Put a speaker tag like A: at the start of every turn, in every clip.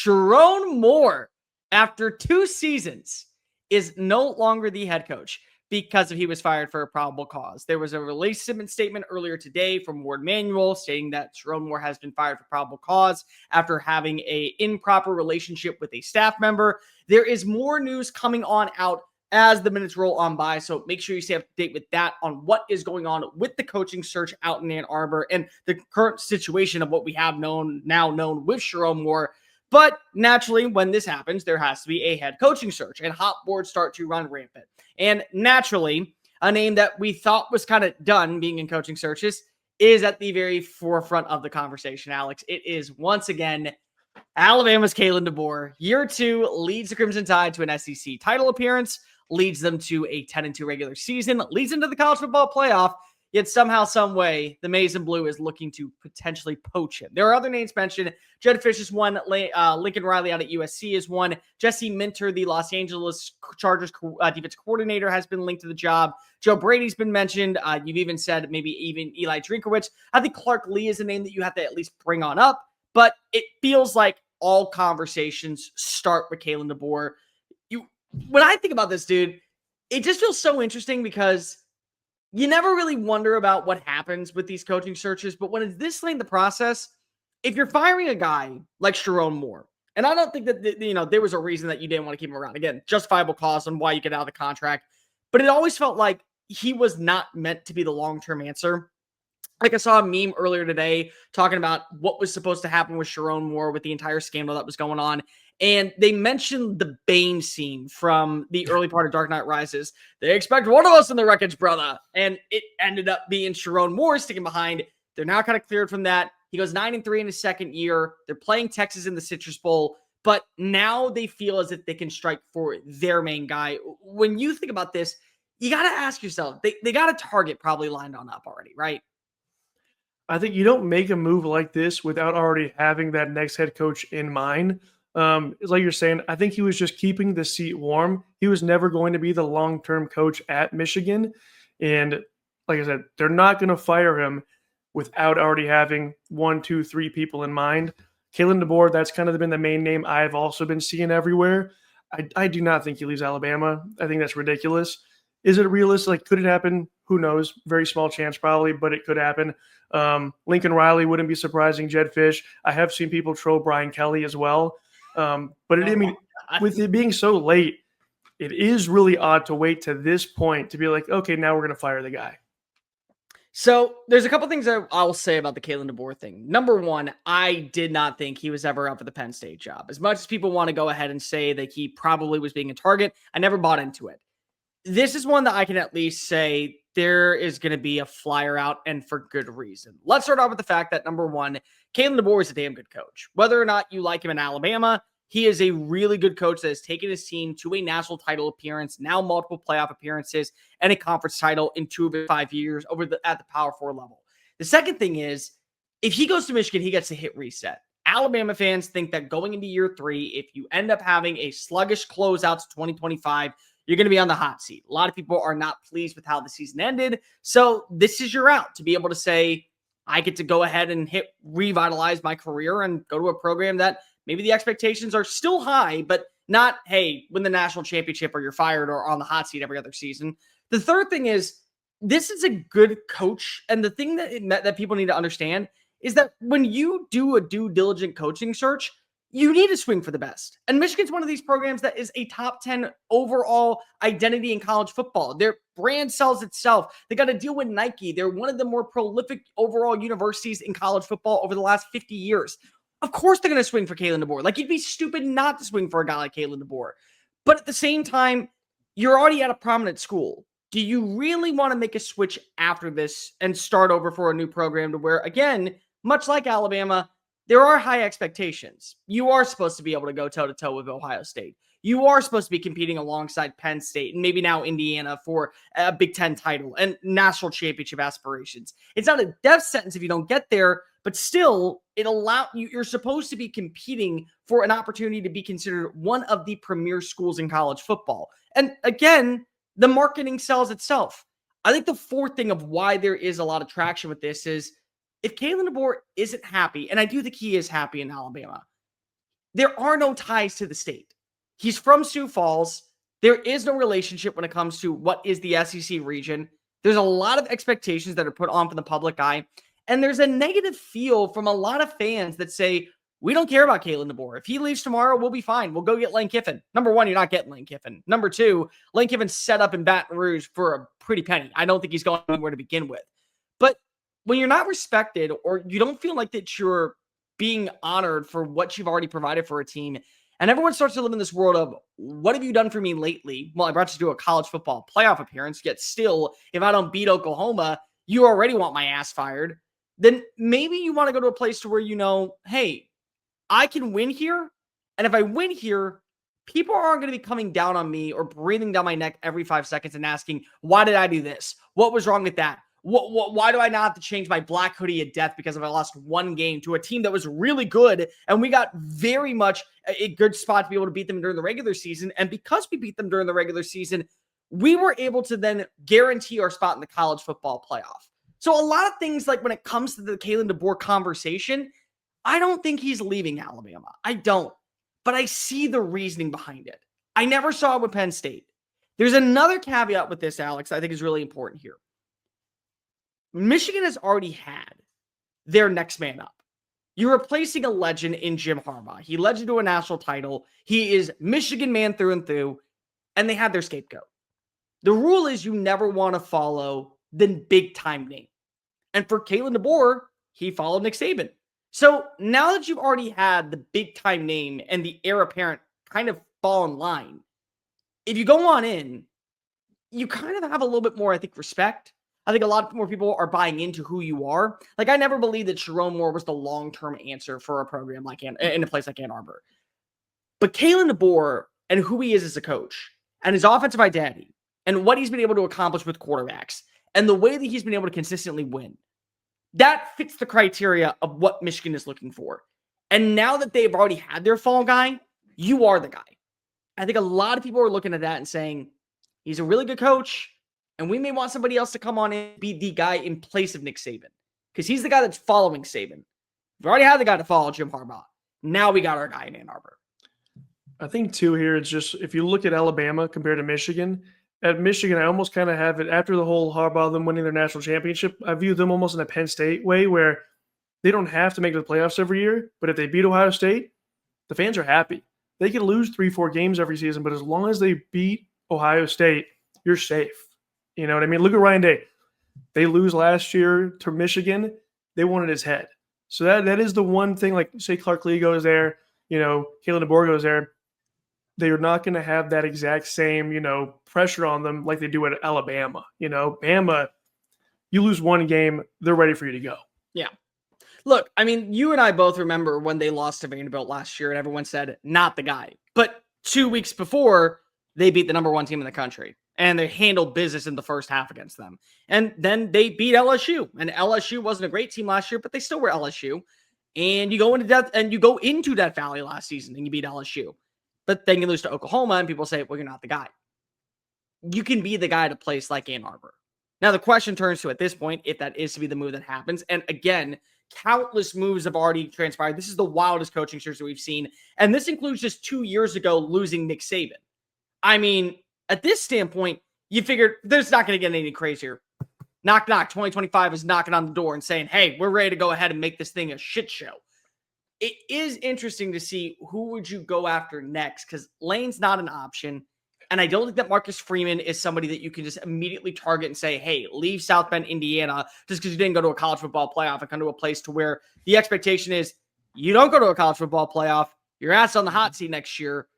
A: Sherrone Moore, after 2 seasons, is no longer the head coach because he was fired for a probable cause. There was a releasement statement earlier today from Ward Manuel stating that Sherrone Moore has been fired for probable cause after having an improper relationship with a staff member. There is more news coming on out as the minutes roll on by, so make sure you stay up to date with that on what is going on with the coaching search out in Ann Arbor and the current situation of what we have now known with Sherrone Moore. But naturally, when this happens, there has to be a head coaching search, and hot boards start to run rampant. And naturally, a name that we thought was kind of done being in coaching searches is at the very forefront of the conversation, Alex. It is once again Alabama's Kalen DeBoer. Year 2 leads the Crimson Tide to an SEC title appearance, leads them to a 10-2 regular season, leads into the college football playoff. Yet somehow, some way, the Maize and Blue is looking to potentially poach him. There are other names mentioned. Jedd Fisch is one. Lincoln Riley out at USC is one. Jesse Minter, the Los Angeles Chargers defense coordinator, has been linked to the job. Joe Brady's been mentioned. You've even said maybe even Eli Drinkowitz. I think Clark Lee is a name that you have to at least bring on up. But it feels like all conversations start with Kalen DeBoer. When I think about this, dude, it just feels so interesting because you never really wonder about what happens with these coaching searches, but when it's this late in the process, if you're firing a guy like Sherrone Moore, and I don't think that, there was a reason that you didn't want to keep him around. Again, justifiable cause on why you get out of the contract, but it always felt like he was not meant to be the long-term answer. Like I saw a meme earlier today talking about what was supposed to happen with Sherrone Moore with the entire scandal that was going on. And they mentioned the Bane scene from the early part of Dark Knight Rises. They expect one of us in the wreckage, brother. And it ended up being Sherrone Moore sticking behind. They're now kind of cleared from that. He goes 9-3 in his second year. They're playing Texas in the Citrus Bowl. But now they feel as if they can strike for their main guy. When you think about this, you got to ask yourself, they got a target probably lined on up already, right?
B: I think you don't make a move like this without already having that next head coach in mind. It's like you're saying, I think he was just keeping the seat warm. He was never going to be the long-term coach at Michigan. And like I said, they're not going to fire him without already having 1, 2, 3 people in mind. Kalen DeBoer, that's kind of been the main name I've also been seeing everywhere. I do not think he leaves Alabama. I think that's ridiculous. Is it realistic? Like, could it happen? Who knows? Very small chance probably, but it could happen. Lincoln Riley wouldn't be surprising. Jedd Fisch. I have seen people troll Brian Kelly as well. With it being so late, it is really odd to wait to this point to be like, okay, now we're going to fire the guy.
A: So there's a couple things I'll say about the Kalen DeBoer thing. Number one, I did not think he was ever up for the Penn State job. As much as people want to go ahead and say that he probably was being a target, I never bought into it. This is one that I can at least say there is going to be a flyer out, and for good reason. Let's start off with the fact that, number one, Kalen DeBoer is a damn good coach. Whether or not you like him in Alabama, he is a really good coach that has taken his team to a national title appearance, now multiple playoff appearances, and a conference title in 2 of his 5 years at the Power 4 level. The second thing is, if he goes to Michigan, he gets to hit reset. Alabama fans think that going into year 3, if you end up having a sluggish closeout to 2025, you're going to be on the hot seat. A lot of people are not pleased with how the season ended. So this is your out to be able to say, I get to go ahead and revitalize my career and go to a program that maybe the expectations are still high, but not, hey, win the national championship or you're fired or on the hot seat every other season. The third thing is, this is a good coach. And the thing that people need to understand is that when you do a due diligent coaching search, you need to swing for the best. And Michigan's one of these programs that is a top 10 overall identity in college football. Their brand sells itself. They got to deal with Nike. They're one of the more prolific overall universities in college football over the last 50 years. Of course they're going to swing for Kalen DeBoer. Like, you'd be stupid not to swing for a guy like Kalen DeBoer. But at the same time, you're already at a prominent school. Do you really want to make a switch after this and start over for a new program to where, again, much like Alabama, there are high expectations. You are supposed to be able to go toe-to-toe with Ohio State. You are supposed to be competing alongside Penn State and maybe now Indiana for a Big Ten title and national championship aspirations. It's not a death sentence if you don't get there, but still, you're supposed to be competing for an opportunity to be considered one of the premier schools in college football. And again, the marketing sells itself. I think the fourth thing of why there is a lot of traction with this is, if Kalen DeBoer isn't happy, and I do think he is happy in Alabama, there are no ties to the state. He's from Sioux Falls. There is no relationship when it comes to what is the SEC region. There's a lot of expectations that are put on from the public eye. And there's a negative feel from a lot of fans that say, we don't care about Kalen DeBoer. If he leaves tomorrow, we'll be fine. We'll go get Lane Kiffin. Number one, you're not getting Lane Kiffin. Number two, Lane Kiffin's set up in Baton Rouge for a pretty penny. I don't think he's going anywhere to begin with. But when you're not respected or you don't feel like that you're being honored for what you've already provided for a team, and everyone starts to live in this world of, what have you done for me lately? Well, I brought you to a college football playoff appearance, yet still, if I don't beat Oklahoma, you already want my ass fired. Then maybe you want to go to a place to where you know, hey, I can win here. And if I win here, people aren't going to be coming down on me or breathing down my neck every 5 seconds and asking, why did I do this? What was wrong with that? Why do I not have to change my black hoodie of death because I lost one game to a team that was really good? And we got very much a good spot to be able to beat them during the regular season. And because we beat them during the regular season, we were able to then guarantee our spot in the college football playoff. So a lot of things, like when it comes to the Kalen DeBoer conversation, I don't think he's leaving Alabama. I don't. But I see the reasoning behind it. I never saw it with Penn State. There's another caveat with this, Alex, I think is really important here. Michigan has already had their next man up. You're replacing a legend in Jim Harbaugh. He led you to a national title. He is Michigan man through and through, and they had their scapegoat. The rule is you never want to follow the big-time name. And for Kalen DeBoer, he followed Nick Saban. So now that you've already had the big-time name and the heir apparent kind of fall in line, if you go on in, you kind of have a little bit more, I think, respect. I think a lot more people are buying into who you are. Like, I never believed that Sherrone Moore was the long-term answer for a program like in a place like Ann Arbor. But Kalen DeBoer and who he is as a coach and his offensive identity and what he's been able to accomplish with quarterbacks and the way that he's been able to consistently win, that fits the criteria of what Michigan is looking for. And now that they've already had their fall guy, you are the guy. I think a lot of people are looking at that and saying, he's a really good coach, and we may want somebody else to come on and be the guy in place of Nick Saban, because he's the guy that's following Saban. We've already had the guy to follow Jim Harbaugh. Now we got our guy in Ann Arbor.
B: I think, too, here, it's just, if you look at Alabama compared to Michigan, at Michigan, I almost kind of have it after the whole Harbaugh, them winning their national championship. I view them almost in a Penn State way where they don't have to make the playoffs every year, but if they beat Ohio State, the fans are happy. They can lose 3-4 games every season, but as long as they beat Ohio State, you're safe. You know what I mean? Look at Ryan Day. They lose last year to Michigan. They wanted his head. So that is the one thing, like, say Clark Lee goes there, Kalen DeBoer goes there. They are not going to have that exact same, pressure on them like they do at Alabama. Bama, you lose one game, they're ready for you to go.
A: Yeah. Look, I mean, you and I both remember when they lost to Vanderbilt last year and everyone said, not the guy. But 2 weeks before, they beat the number one team in the country. And they handled business in the first half against them. And then they beat LSU. And LSU wasn't a great team last year, but they still were LSU. And you go into Death Valley last season and you beat LSU. But then you lose to Oklahoma and people say, well, you're not the guy. You can be the guy at a place like Ann Arbor. Now, the question turns to, at this point, if that is to be the move that happens. And again, countless moves have already transpired. This is the wildest coaching search that we've seen. And this includes just 2 years ago losing Nick Saban. I mean, at this standpoint, you figured there's not going to get any crazier. Knock, knock. 2025 is knocking on the door and saying, hey, we're ready to go ahead and make this thing a shit show. It is interesting to see who would you go after next, because Lane's not an option. And I don't think that Marcus Freeman is somebody that you can just immediately target and say, hey, leave South Bend, Indiana, just because you didn't go to a college football playoff and come to a place to where the expectation is you don't go to a college football playoff, your ass on the hot seat next year.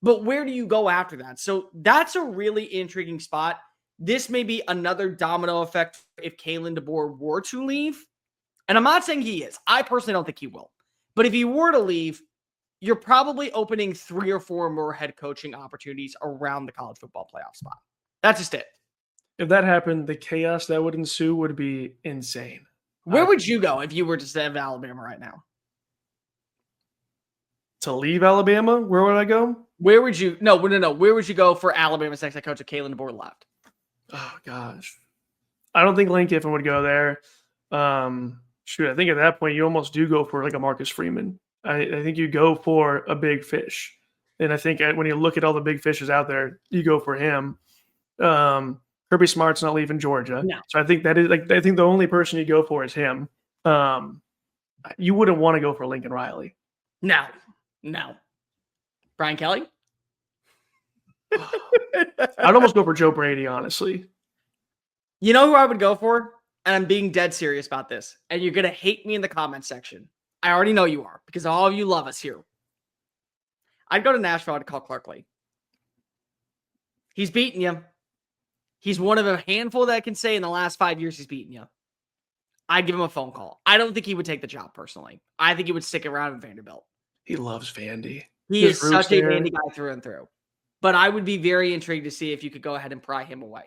A: But where do you go after that? So that's a really intriguing spot. This may be another domino effect if Kalen DeBoer were to leave. And I'm not saying he is. I personally don't think he will. But if he were to leave, you're probably opening 3 or 4 more head coaching opportunities around the college football playoff spot. That's just it.
B: If that happened, the chaos that would ensue would be insane.
A: Where would you go if you were to stay in Alabama right now?
B: To leave Alabama? Where would I go?
A: Where would you? No. Where would you go for Alabama's next head coach if Kalen DeBoer left?
B: Oh, gosh. I don't think Lane Kiffin would go there. I think at that point you almost do go for like a Marcus Freeman. I think you go for a big fish. And I think when you look at all the big fishes out there, you go for him. Kirby Smart's not leaving Georgia.
A: No.
B: So I think I think the only person you go for is him. You wouldn't want to go for Lincoln Riley.
A: No. Brian Kelly?
B: I'd almost go for Joe Brady, honestly.
A: You know who I would go for? And I'm being dead serious about this. And you're going to hate me in the comment section. I already know you are because all of you love us here. I'd go to Nashville. I'd call Clark Lee. He's beaten you. He's one of a handful that I can say in the last 5 years he's beaten you. I'd give him a phone call. I don't think he would take the job personally. I think he would stick around at Vanderbilt.
B: He loves Vandy.
A: He is such a Vandy guy through and through. But I would be very intrigued to see if you could go ahead and pry him away.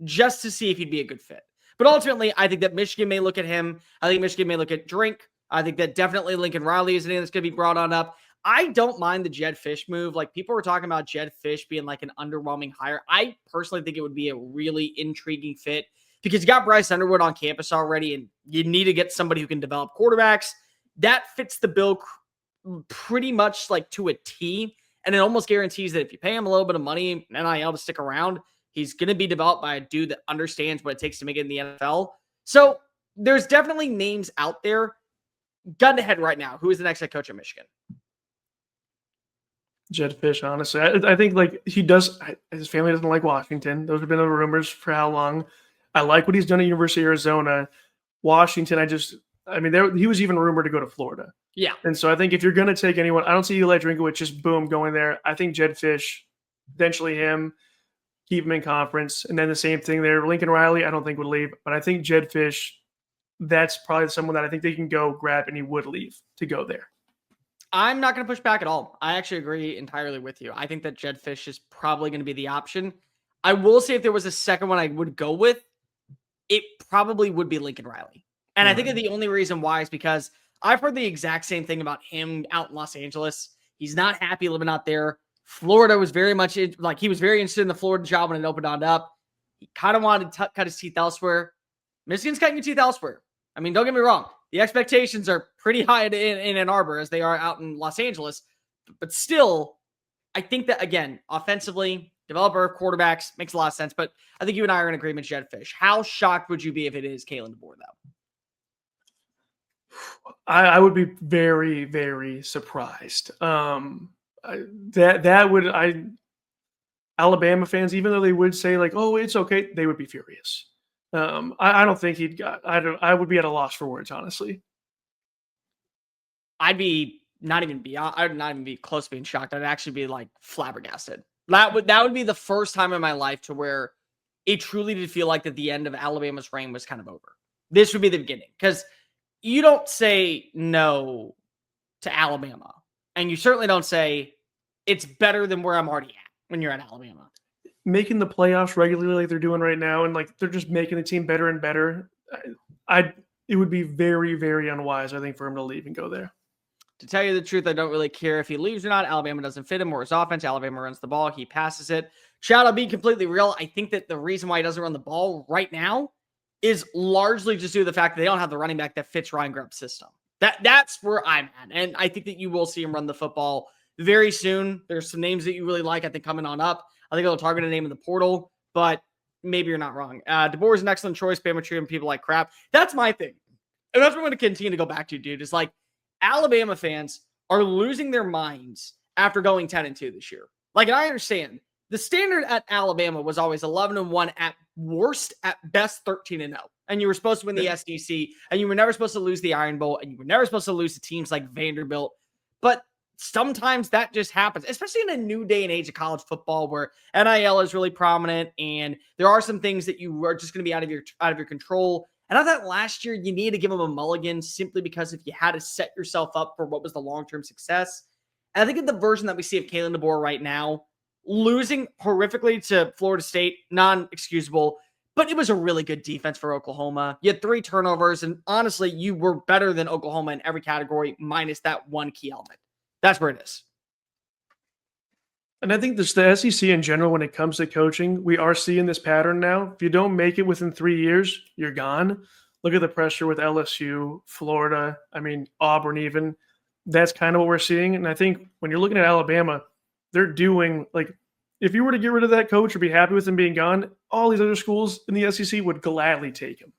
A: Just to see if he'd be a good fit. But ultimately, I think that Michigan may look at him. I think Michigan may look at Drink. I think that definitely Lincoln Riley is a name that's going to be brought on up. I don't mind the Jed Fish move. Like, people were talking about Jed Fish being like an underwhelming hire. I personally think it would be a really intriguing fit because you got Bryce Underwood on campus already, and you need to get somebody who can develop quarterbacks. That fits the bill pretty much like to a T, and it almost guarantees that if you pay him a little bit of money, NIL to stick around, he's going to be developed by a dude that understands what it takes to make it in the NFL. So there's definitely names out there. Gun to head right now, who is the next head coach of Michigan?
B: Jed Fish, honestly. I think like he does, his family doesn't like Washington. Those have been the rumors for how long. I like what he's done at University of Arizona. Washington, he was even rumored to go to Florida.
A: Yeah.
B: And so I think if you're going to take anyone, I don't see Eli Drinkowitz just boom going there. I think Jed Fish, potentially him, keep him in conference. And then the same thing there. Lincoln Riley, I don't think would leave. But I think Jed Fish, that's probably someone that I think they can go grab and he would leave to go there.
A: I'm not going to push back at all. I actually agree entirely with you. I think that Jed Fish is probably going to be the option. I will say if there was a second one I would go with, it probably would be Lincoln Riley. And I think that the only reason why is because I've heard the exact same thing about him out in Los Angeles. He's not happy living out there. Florida was very much like he was very interested in the Florida job when it opened on up. He kind of wanted to cut his teeth elsewhere. Michigan's cutting your teeth elsewhere. I mean, don't get me wrong. The expectations are pretty high in Ann Arbor as they are out in Los Angeles. But still, I think that, again, offensively, developer of quarterbacks makes a lot of sense. But I think you and I are in agreement, Jed Fish. How shocked would you be if it is Kalen DeBoer, though?
B: I would be very, very surprised. Alabama fans, even though they would say like, "Oh, it's okay," they would be furious. I don't think I would be at a loss for words, honestly.
A: I'd not even be close to being shocked. I'd actually be like flabbergasted. That would be the first time in my life to where it truly did feel like that the end of Alabama's reign was kind of over. This would be the beginning because you don't say no to Alabama, and you certainly don't say it's better than where I'm already at when you're at Alabama.
B: Making the playoffs regularly like they're doing right now, and like they're just making the team better and better. It would be very, very unwise, I think, for him to leave and go there.
A: To tell you the truth, I don't really care if he leaves or not. Alabama doesn't fit him or his offense. Alabama runs the ball. He passes it. Chad, I'll be completely real. I think that the reason why he doesn't run the ball right now is largely just due to the fact that they don't have the running back that fits Ryan Grubb's system. That's where I'm at. And I think that you will see him run the football very soon. There's some names that you really like, I think, coming on up. I think they'll target a name in the portal, but maybe you're not wrong. DeBoer is an excellent choice. Bama treating people like crap. That's my thing. And that's what I'm going to continue to go back to, dude. It's like Alabama fans are losing their minds after going 10-2 this year. Like, and I understand the standard at Alabama was always 11-1 at worst, at best 13-0. And you were supposed to win the SEC, and you were never supposed to lose the Iron Bowl, and you were never supposed to lose to teams like Vanderbilt. But sometimes that just happens, especially in a new day and age of college football where NIL is really prominent and there are some things that you are just going to be out of your control. And I thought last year you needed to give them a mulligan simply because if you had to set yourself up for what was the long-term success. And I think of the version that we see of Kalen DeBoer right now, losing horrifically to Florida State, non-excusable, but it was a really good defense for Oklahoma. You had 3 turnovers, and honestly, you were better than Oklahoma in every category minus that one key element. That's where it is.
B: And I think the SEC in general, when it comes to coaching, we are seeing this pattern now. If you don't make it within 3 years, you're gone. Look at the pressure with LSU, Florida, Auburn even. that's kind of what we're seeing. And I think when you're looking at Alabama, they're doing like, if you were to get rid of that coach or be happy with him being gone, all these other schools in the SEC would gladly take him.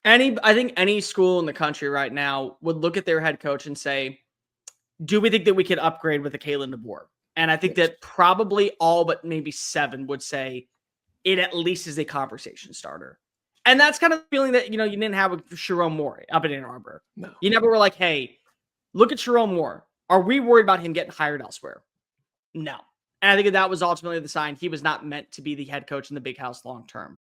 A: I think any school in the country right now would look at their head coach and say, do we think that we could upgrade with a Kalen DeBoer? And I think that probably all but maybe 7 would say it at least is a conversation starter. And that's kind of the feeling that, you didn't have with Sherrone Moore up in Ann Arbor.
B: No.
A: You never were like, hey, look at Sherrone Moore. Are we worried about him getting hired elsewhere? No. And I think that was ultimately the sign he was not meant to be the head coach in the big house long term.